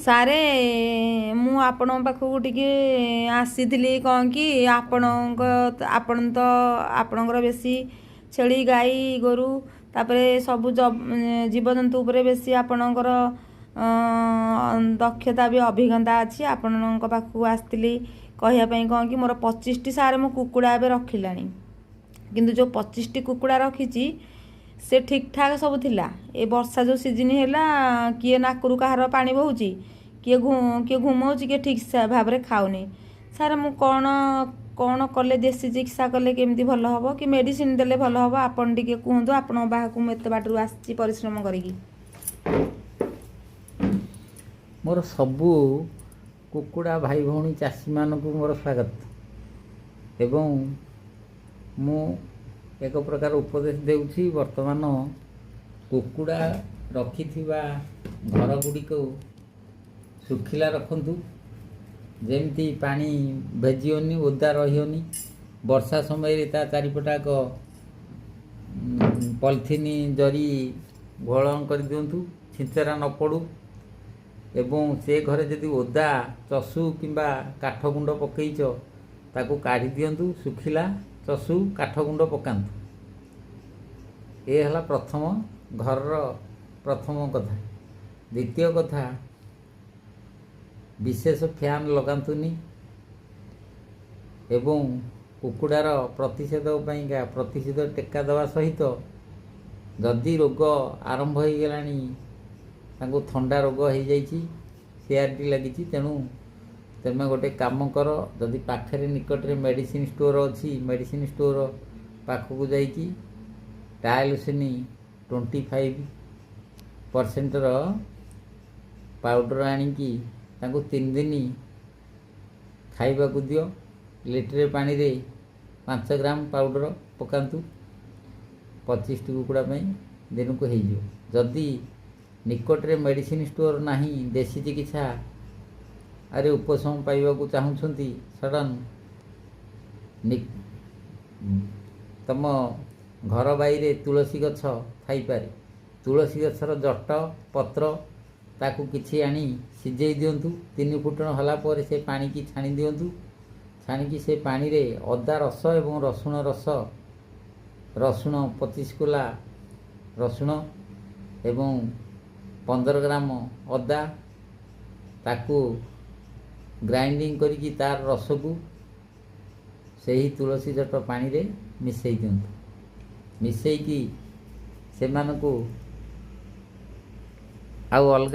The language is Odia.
ସାରେ ମୁଁ ଆପଣଙ୍କ ପାଖକୁ ଟିକେ ଆସିଥିଲି କ'ଣ କି ଆପଣ ତ ଆପଣଙ୍କର ବେଶୀ ଛେଳି ଗାଈ ଗୋରୁ ତାପରେ ସବୁ ଜୀବଜନ୍ତୁ ଉପରେ ବେଶୀ ଆପଣଙ୍କର ଦକ୍ଷତା ବି ଅଭିଜ୍ଞତା ଅଛି। ଆପଣଙ୍କ ପାଖକୁ ଆସିଥିଲି କହିବା ପାଇଁ କ'ଣ କି ମୋର 25ଟି ସାରେ ମୁଁ କୁକୁଡ଼ା ଏବେ ରଖିଲାଣି, କିନ୍ତୁ ଯେଉଁ 25ଟି କୁକୁଡ଼ା ରଖିଛି ସେ ଠିକ୍ ଠାକ୍ ସବୁ ଥିଲା। ଏ ବର୍ଷା ଯେଉଁ ସିଜିନ୍ ହେଲା, କିଏ ନାକରୁ କାହାର ପାଣି ବହୁଛି, କିଏ ଘୁମଉଛି, କିଏ ଠିକ୍ ଭାବରେ ଖାଉନି। ସାର୍ ମୁଁ କ'ଣ କଲେ, ଦେଶୀ ଚିକିତ୍ସା କଲେ କେମିତି ଭଲ ହେବ କି ମେଡ଼ିସିନ ଦେଲେ ଭଲ ହେବ, ଆପଣ ଟିକେ କୁହନ୍ତୁ। ଆପଣଙ୍କ ପାଖକୁ ମୁଁ ଏତେ ବାଟରୁ ଆସିଛି ପରିଶ୍ରମ କରିକି। ମୋର ସବୁ କୁକୁଡ଼ା ଭାଇ ଭଉଣୀ ଚାଷୀମାନଙ୍କୁ ମୋର ସ୍ୱାଗତ ଏବଂ ମୁଁ ଏକ ପ୍ରକାର ଉପଦେଶ ଦେଉଛି। ବର୍ତ୍ତମାନ କୁକୁଡ଼ା ରଖିଥିବା ଘରଗୁଡ଼ିକୁ ଶୁଖିଲା ରଖନ୍ତୁ, ଯେମିତି ପାଣି ଭେଜିବନି, ଓଦା ରହିବନି। ବର୍ଷା ସମୟରେ ତା ଚାରିପଟାକ ପଲିଥିନ୍ ଜରି ଘୋଳନ କରିଦିଅନ୍ତୁ, ଛିଞ୍ଚରା ନ ପଡ଼ୁ। ଏବଂ ସେ ଘରେ ଯଦି ଓଦା ଚଷୁ କିମ୍ବା କାଠ ଗୁଣ୍ଡ ପକାଇଛ ତାକୁ କାଢ଼ି ଦିଅନ୍ତୁ, ଶୁଖିଲା ଚଷୁ କାଠ ଗୁଣ୍ଡ ପକାନ୍ତୁ। ଏ ହେଲା ପ୍ରଥମ ଘରର ପ୍ରଥମ କଥା। ଦ୍ୱିତୀୟ କଥା, ବିଶେଷ ଫ୍ୟାନ୍ ଲଗାନ୍ତୁନି ଏବଂ କୁକୁଡ଼ାର ପ୍ରତିଷେଧକ ପାଇଁକା ପ୍ରତିଷେଧକ ଟେକା ଦେବା ସହିତ ଯଦି ରୋଗ ଆରମ୍ଭ ହୋଇଗଲାଣି, ତାଙ୍କୁ ଥଣ୍ଡା ରୋଗ ହୋଇଯାଇଛି, ସିଆରଟି ଲାଗିଛି, ତେଣୁ ତୁମେ ଗୋଟେ କାମ କର, ଯଦି ପାଖରେ ନିକଟରେ ମେଡ଼ିସିନ ଷ୍ଟୋର ଅଛି, ମେଡ଼ିସିନ ଷ୍ଟୋର ପାଖକୁ ଯାଇକି ଟାଇଲୋସିନ୍ 25% ପାଉଡ଼ର ଆଣିକି ତାଙ୍କୁ 3 ଦିନ ଖାଇବାକୁ ଦିଅ। ଲିଟରେ ପାଣିରେ 5 ଗ୍ରାମ ପାଉଡ଼ର ପକାନ୍ତୁ, 25ଟି କୁକୁଡ଼ା ପାଇଁ ଦିନକୁ ହେଇଯିବ। ଯଦି ନିକଟରେ ମେଡ଼ିସିନ ଷ୍ଟୋର ନାହିଁ, ଦେଶୀ ଚିକିତ୍ସା ଆରେ ଉପଶମ ପାଇବାକୁ ଚାହୁଁଛନ୍ତି ସଡ଼ନ୍, ତମ ଘର ବାଇରେ ତୁଳସୀ ଗଛ ଥାଇପାରେ। ତୁଳସୀ ଗଛର ଜଟ ପତ୍ର ତାକୁ କିଛି ଆଣି ସିଝେଇ ଦିଅନ୍ତୁ, 3 ଫୁଟଣ ହେଲା ପରେ ସେ ପାଣିକି ଛାଣି ଦିଅନ୍ତୁ। ଛାଣିକି ସେ ପାଣିରେ ଅଦା ରସ ଏବଂ ରସୁଣ ରସ, ରସୁଣ 25 କୋଲା ରସୁଣ ଏବଂ 15 ଗ୍ରାମ ଅଦା, ତାକୁ ଗ୍ରାଇଣ୍ଡିଙ୍ଗ କରିକି ତାର ରସକୁ ସେହି ତୁଳସୀ ଜଟ ପାଣିରେ ମିଶାଇ ଦିଅନ୍ତୁ। ମିଶାଇକି ସେମାନଙ୍କୁ ଆଉ ଅଲଗା